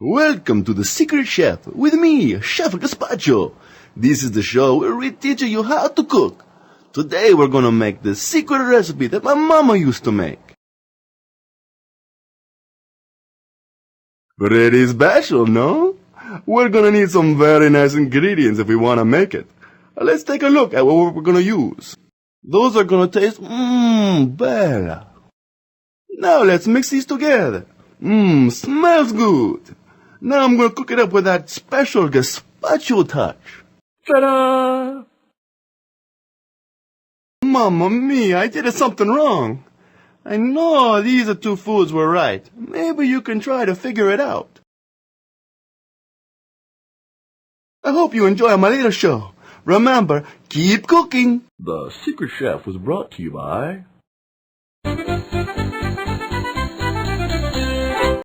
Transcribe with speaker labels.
Speaker 1: Welcome to The Secret Chef with me, Chef Gazpacho. This is the show where we teach you how to cook. Today we're gonna make the secret recipe that my mama used to make. Pretty special, no? We're gonna need some very nice ingredients if we wanna make it. Let's take a look at what we're gonna use. Those are gonna taste, better. Now let's mix these together. Smells good. Now I'm gonna cook it up with that special gazpacho touch. Ta-da! Mamma mia, I did something wrong. I know these two foods were right. Maybe you can try to figure it out. I hope you enjoy my little show. Remember, keep cooking.
Speaker 2: The Secret Chef was brought to you by